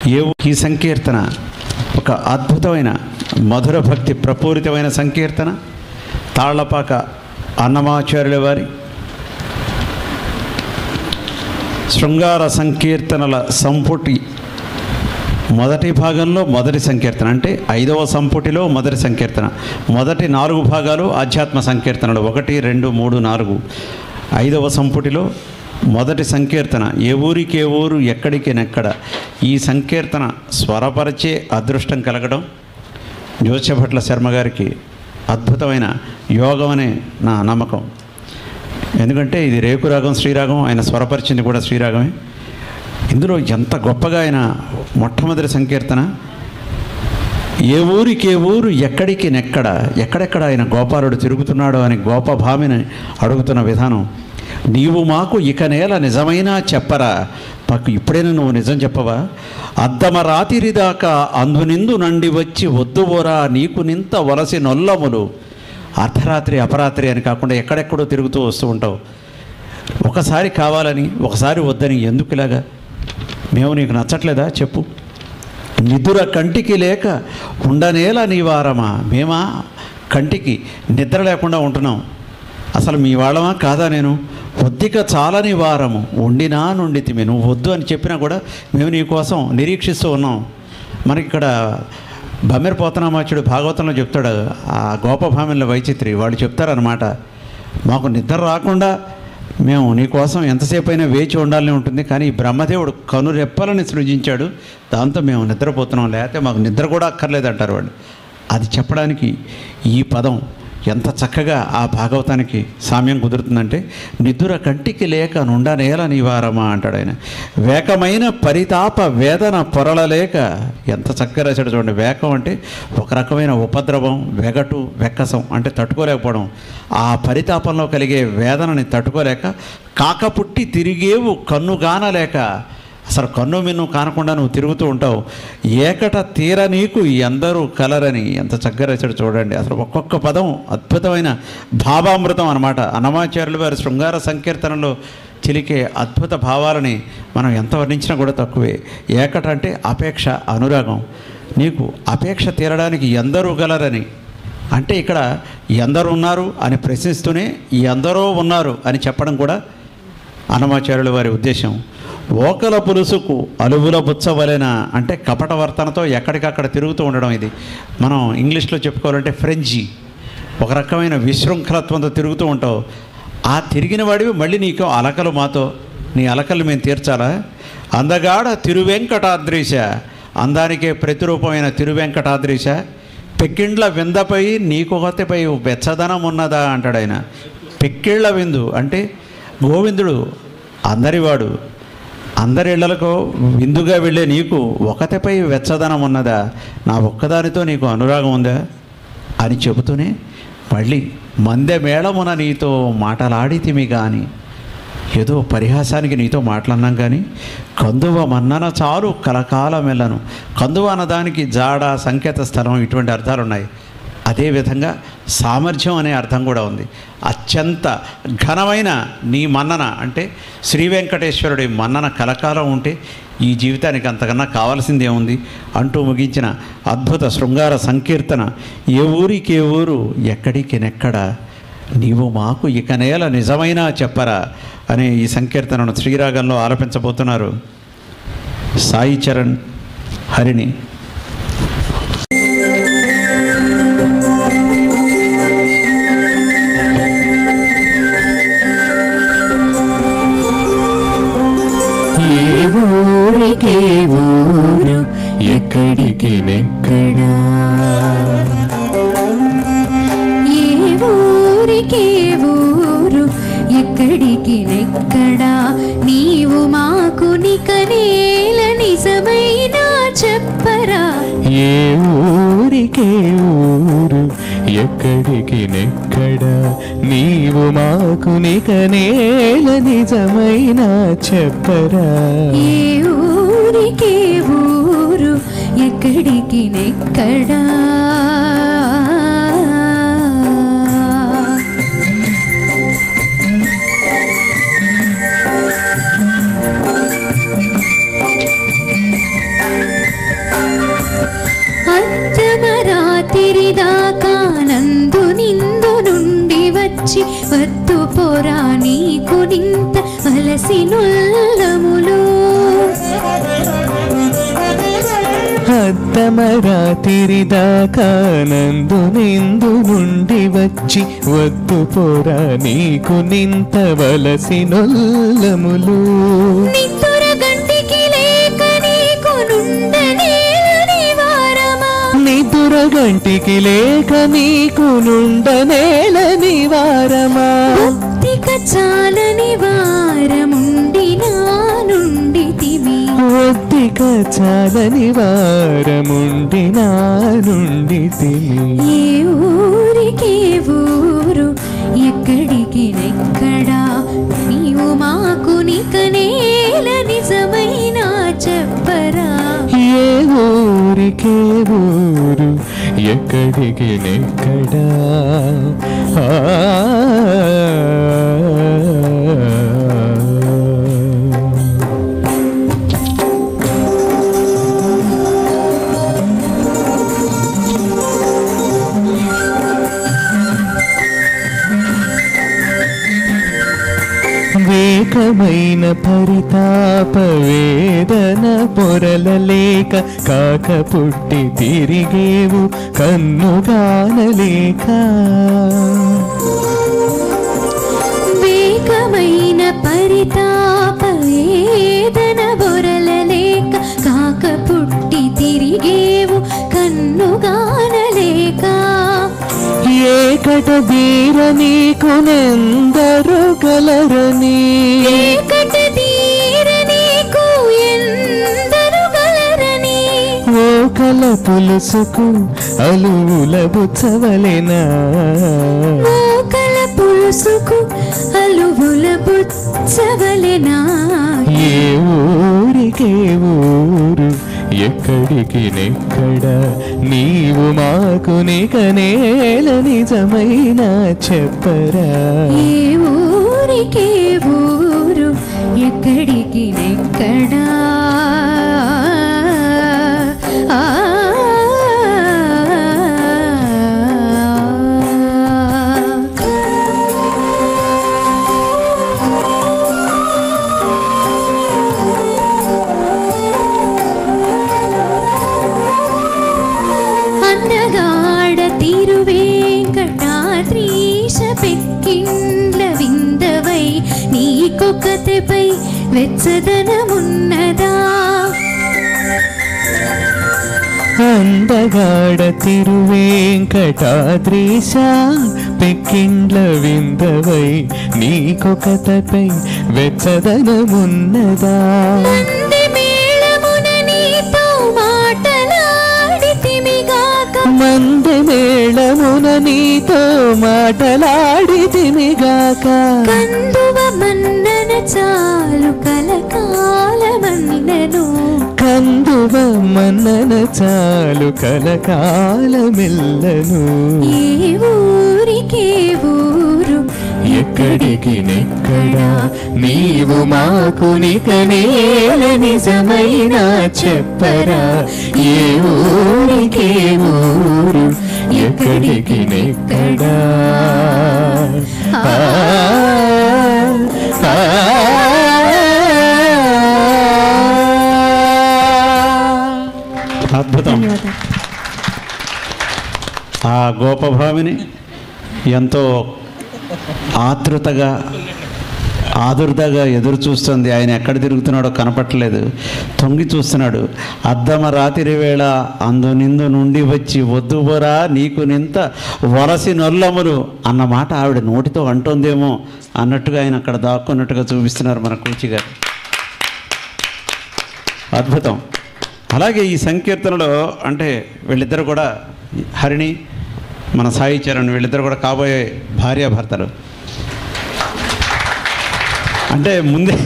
ఈ సంకీర్తన ఒక అద్భుతమైన మధుర భక్తి ప్రపూరితమైన సంకీర్తన. తాళ్లపాక అన్నమాచార్యుల వారి శృంగార సంకీర్తనల సంపుటి మొదటి భాగంలో మొదటి సంకీర్తన, అంటే 5వ సంపుటిలో మొదటి సంకీర్తన. మొదటి 4 భాగాలు ఆధ్యాత్మ సంకీర్తనలు 1, 2, 3, 4. 5వ సంపుటిలో మొదటి సంకీర్తన ఏ ఊరికి ఏ ఊరు ఎక్కడికి నెక్కడ. ఈ సంకీర్తన స్వరపరిచే అదృష్టం కలగడం జ్యోతిషభట్ల శర్మ గారికి అద్భుతమైన యోగం అనే నా నమ్మకం. ఎందుకంటే ఇది రేకురాగం, శ్రీరాగం, ఆయన స్వరపరిచింది కూడా శ్రీరాగమే. ఇందులో ఎంత గొప్పగా ఆయన మొట్టమొదటి సంకీర్తన ఏ ఊరికి ఏ ఊరు ఎక్కడికి నెక్కడ, ఎక్కడెక్కడ ఆయన గోపాలుడు తిరుగుతున్నాడో అని గోపభామిని అడుగుతున్న విధానం. నీవు మాకు ఇక నేల నిజమైనా చెప్పరా, మాకు ఇప్పుడైనా నువ్వు నిజం చెప్పవా. అద్దమ రాతిరి దాకా అందునిందు నండి వచ్చి వద్దువోరా నీకు నింత వలసి నొల్లములు. అర్ధరాత్రి అపరాత్రి అని కాకుండా ఎక్కడెక్కడో తిరుగుతూ వస్తూ ఉంటావు. ఒకసారి కావాలని ఒకసారి వద్దని ఎందుకు ఇలాగా? మేము నీకు నచ్చట్లేదా చెప్పు. నిద్ర కంటికి లేక ఉండనేల నీవారమా, మేమా కంటికి నిద్ర లేకుండా ఉంటున్నాం. అసలు మీ వాళ్ళమా కాదా? నేను వద్దిక చాలని వారము ఉండినా నుండితిమి. నువ్వు వద్దు అని చెప్పినా కూడా మేము నీ కోసం నిరీక్షిస్తూ ఉన్నాం. మనకి ఇక్కడ బమ్మెరపోతనామాచుడు భాగవతంలో చెప్తాడు, ఆ గోపభామిల వైచిత్రి వాళ్ళు చెప్తారనమాట, మాకు నిద్ర రాకుండా మేము నీకోసం ఎంతసేపు అయినా వేచి ఉండాలని ఉంటుంది, కానీ బ్రహ్మదేవుడు కనురెప్పలని సృజించాడు, దాంతో మేము నిద్రపోతున్నాం, లేకపోతే మాకు నిద్ర కూడా అక్కర్లేదంటారు వాళ్ళు. అది చెప్పడానికి ఈ పదం ఎంత చక్కగా ఆ భాగవతానికి సామ్యం కుదురుతుందంటే, నిద్ర కంటికి లేక నుండనేల నివారమా అంటాడు ఆయన. వేకమైన పరితాప వేదన పొరలలేక, ఎంత చక్కగా రాశాడు చూడండి. వేకం అంటే ఒక రకమైన ఉపద్రవం, వెగటు, వెక్కసం అంటే తట్టుకోలేకపోవడం. ఆ పరితాపంలో కలిగే వేదనని తట్టుకోలేక కాకపుట్టి తిరిగేవు కన్నుగానలేక, అసలు కన్ను మిన్ను కానకుండా నువ్వు తిరుగుతూ ఉంటావు. ఏకట తీర నీకు ఎందరూ కలరని ఎంత చక్కగా రాశాడు చూడండి. అసలు ఒక్కొక్క పదం అద్భుతమైన భావామృతం అన్నమాట. అన్నమాచార్యుల వారి శృంగార సంకీర్తనలో చిలికే అద్భుత భావాలని మనం ఎంత వర్ణించినా కూడా తక్కువే. ఏకట అంటే అపేక్ష, అనురాగం. నీకు అపేక్ష తీరడానికి ఎందరూ గలరని అంటే ఇక్కడ ఎందరు ఉన్నారు అని ప్రశ్నిస్తూనే ఎందరో ఉన్నారు అని చెప్పడం కూడా అన్నమాచార్యుల వారి ఉద్దేశం. ఓకల పులుసుకు అలువుల బుచ్చవలెన అంటే కపట వర్తనతో ఎక్కడికక్కడ తిరుగుతూ ఉండడం. ఇది మనం ఇంగ్లీష్లో చెప్పుకోవాలంటే ఫ్రెంజీ, ఒక రకమైన విశృంఖలత్వంతో తిరుగుతూ ఉంటావు. ఆ తిరిగిన వాడివి మళ్ళీ నీకు అలకలు, మాతో నీ అలకలు మేము తీర్చాలా. అందగాడ తిరువెంకటాద్రీశ, అందానికే ప్రతిరూపమైన తిరువెంకటాద్రీశ, పెక్కిండ్ల విందపై నీకొకతిపై వెచ్చదనం ఉన్నదా అంటాడు ఆయన. పెక్కిళ్ళ విందు అంటే గోవిందుడు అందరివాడు, అందరి ఇళ్లకు విందుగా వెళ్ళే నీకు ఒకటిపై వెచ్చదనం ఉన్నదా, నా ఒక్కదానితో నీకు అనురాగం ఉందా అని చెబుతూనే మళ్ళీ మందె మేళమున నీతో మాటలాడితిమి కానీ, ఏదో పరిహాసానికి నీతో మాట్లాడినాం కానీ కందువ మన్నన చాలు కలకాలం వెళ్ళను. కందువ అన్నదానికి జాడ, సంకేత స్థలం ఇటువంటి అర్థాలు ఉన్నాయి. అదేవిధంగా సామర్థ్యం అనే అర్థం కూడా ఉంది. అత్యంత ఘనమైన నీ మన్నన అంటే శ్రీ వెంకటేశ్వరుడి మన్నన కలకాలం ఉంటే ఈ జీవితానికి అంతకన్నా కావాల్సిందేముంది అంటూ ముగించిన అద్భుత శృంగార సంకీర్తన ఏ ఊరికి ఏ ఊరు ఎక్కడికి నెక్కడ, నీవు మాకు ఇక నేల నిజమైనా చెప్పరా అనే ఈ సంకీర్తనను శ్రీరాగంలో ఆలపించబోతున్నారు సాయి చరణ్, హరిణి. ఊరు ఎక్కడికి నెక్కడా, ఏ ఊరికి ఊరు ఎక్కడికి నెక్కడా, నీవు మాకు నికనేల నిజమైన చెప్పరా. ఏ ఊరికే ఊరు ఎక్కడికి నెక్కడా, నీవు మాకు నికనేల నిజమైన చెప్పరా. ఏ ఊరికి ఊరు ఎక్కడికి నెక్కడా. రాత్రిదాకా నందు నిందు నుండి వచ్చి వద్దు పోరా నీకు నింత అలసినుల్లములు అద్దమరాతిరిదాకా నందు నిందు నుండి వచ్చి వద్దు పోరా నీకు నింత వలసినొల్లములు నిద్దుర గంటికి లేక నీకు నుండనేలని వారమా నిదుర గంటికి లేక నీకు నుండనేలని వారమా ఒత్తిక చాలని వారముండి నా నుండి తిమి ఒత్తిక చాలని వారముండి నా నుండి తిని ఏ ఊరికి ఊరు ఎక్కడికి నెక్కడా నీవు మాకు నికనేల నిజమైన చెప్పరా ఏ ఊరికే ఊరు ఎక్కడికి నెక్కడా వేకమైన పరితాప వేదన పొరలలేక కాక పుట్టి తిరిగేవు కన్నుగానలేక వేకమైన పరితాప వేదన బొరలలేక కాక పుట్టి తిరిగేవు కన్నుగానలేక ఏకట బీర నీకు నెందరు గలరని ఏకట తీర నీకు ఎందరు గలరని ఓకల పులుసుకు అలువుల బుచ్చవలెనా మోకల పులుసుకు అలువుల బుచ్చవలెనా ఏ ఊరికే ఊరు ఎక్కడికి నెక్కడా నీవు మాకు నికనేల నిజమైన చెప్పరా ఏ ఊరికి ఊరు ఎక్కడికి నెక్కడా అందగాడ తిరువేంకటాద్రీశ పెక్కిండ్ల విందవై నీకొకతెపై వెచ్చదనమున్నదా అందగాడ తిరువేంకటాద్రీశ పెక్కిండ్ల విందవై నీకొకతపై వెచ్చదనమున్నదా మంది మేళమున నీతో మాటలాడితిమిగాక మంది మేళమున నీతో మాటలాడితిమిగాక కందువ మన్నన చాలు కలకాలమన్నను కందువ మన్నన చాలు కలకాలమెల్లను ఏ ఊరికే ఊరు ఎక్కడికి నెక్కడా నీవు మాకు నికనేల నిజమైన చెప్పరా ఏ ఊరికే ఊరు ఎక్కడికి నెక్కడా అద్భుతం. ఆ గోపభామిని ఎంతో ఆతృతగా ఆదుర్దగా ఎదురు చూస్తుంది. ఆయన ఎక్కడ తిరుగుతున్నాడో కనపట్టలేదు, తొంగి చూస్తున్నాడు. అద్దమ రాత్రి వేళ అందు నిందు నుండి వచ్చి వద్దుబోరా నీకు నింత వలసి నొల్లములు అన్న మాట ఆవిడ నోటితో అంటోందేమో అన్నట్టుగా ఆయన అక్కడ దాక్కున్నట్టుగా చూపిస్తున్నారు మన కూచి గారు. అద్భుతం. అలాగే ఈ సంకీర్తనలో అంటే వీళ్ళిద్దరు కూడా హరిణి మన సాయి చరణ్ వీళ్ళిద్దరు కూడా కాబోయే భార్యాభర్తలు. అంటే ముందే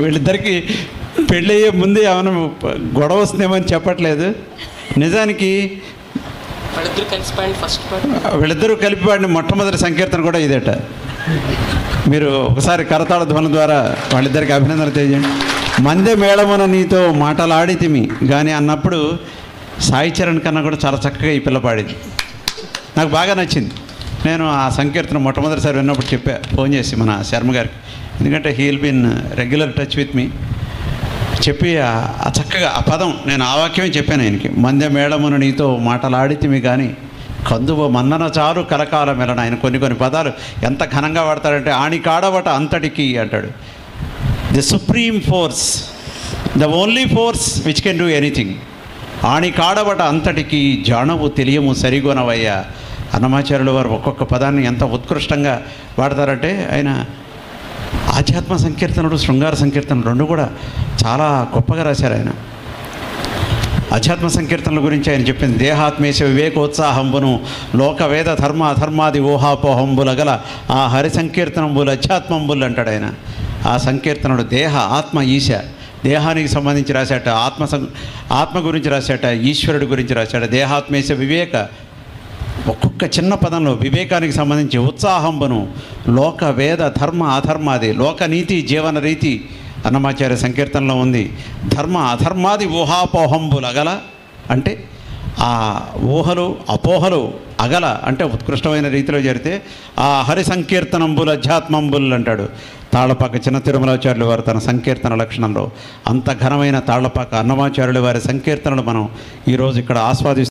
వీళ్ళిద్దరికి పెళ్ళయ్యే ముందే ఏమైనా గొడవ వస్తుందేమని చెప్పట్లేదు. నిజానికి వీళ్ళిద్దరూ కలిపి పాడిన మొట్టమొదటి సంకీర్తన కూడా ఇదేట. మీరు ఒకసారి కరతాళ ధ్వని ద్వారా వాళ్ళిద్దరికి అభినందనలు తెలియజేయండి. మందే మేళమున నీతో మాటలాడితిమి కానీ అన్నప్పుడు సాయి చరణ్ కన్నా కూడా చాలా చక్కగా ఈ పిల్ల పాడింది. నాకు బాగా నచ్చింది. నేను ఆ సంకీర్తన మొట్టమొదటిసారి విన్నప్పుడు ఫోన్ చేసి మన శర్మ గారికి, ఎందుకంటే he will been regular touch with me, చెప్పి ఆ చక్కగా ఆ పదం నేను ఆ వాక్యమే చెప్పాను ఆయనకి. మందె మేళమును నీతో మాటలాడితిమి కానీ కందువ మన్నన చాలు కలకాల మెలన. ఆయన కొన్ని పదాలు ఎంత ఘనంగా వాడతాడంటే, ఆణికాడవట అంతటికి అంటాడు. The supreme force, the only force which can do anything. ఆణికాడవట అంతటికి జానవు తెలియము సరిగొనవయ్యా. అన్నమాచార్యుల వారు ఒక్కొక్క పదాన్ని ఎంత ఉత్కృష్టంగా వాడతారంటే, ఆయన ఆధ్యాత్మ సంకీర్తనలు, శృంగార సంకీర్తనలు రెండు కూడా చాలా గొప్పగా రాశారు ఆయన. ఆధ్యాత్మ సంకీర్తనల గురించి ఆయన చెప్పింది, దేహాత్మేశ వివేకోత్సాహంబును లోకవేద ధర్మ అధర్మాది ఊహాపోహంబుల గల ఆ హరి సంకీర్తనంబులు అధ్యాత్మంబులు అంటాడు ఆయన. ఆ సంకీర్తనలు దేహ ఆత్మ ఈశ, దేహానికి సంబంధించి రాశాట, ఆత్మ గురించి రాశాట, ఈశ్వరుడి గురించి రాశాట. దేహాత్మేశ వివేక, ఒక్కొక్క చిన్న పదంలో వివేకానికి సంబంధించి ఉత్సాహంబును లోక వేద ధర్మ అధర్మాది, లోకనీతి జీవన రీతి అన్నమాచార్య సంకీర్తనలో ఉంది. ధర్మ అధర్మాది ఊహాపోహంబులు అగల అంటే ఆ ఊహలు అపోహలు అగల అంటే ఉత్కృష్టమైన రీతిలో జరిగితే ఆ హరి సంకీర్తనంబులు అధ్యాత్మంబులు అంటాడు. తాళ్లపాక చిన్న తిరుమలాచార్యుల వారు తన సంకీర్తన లక్షణంలో అంత ఘనమైన తాళ్లపాక అన్నమాచార్యుల వారి సంకీర్తనలు మనం ఈరోజు ఇక్కడ ఆస్వాదిస్తున్నాం.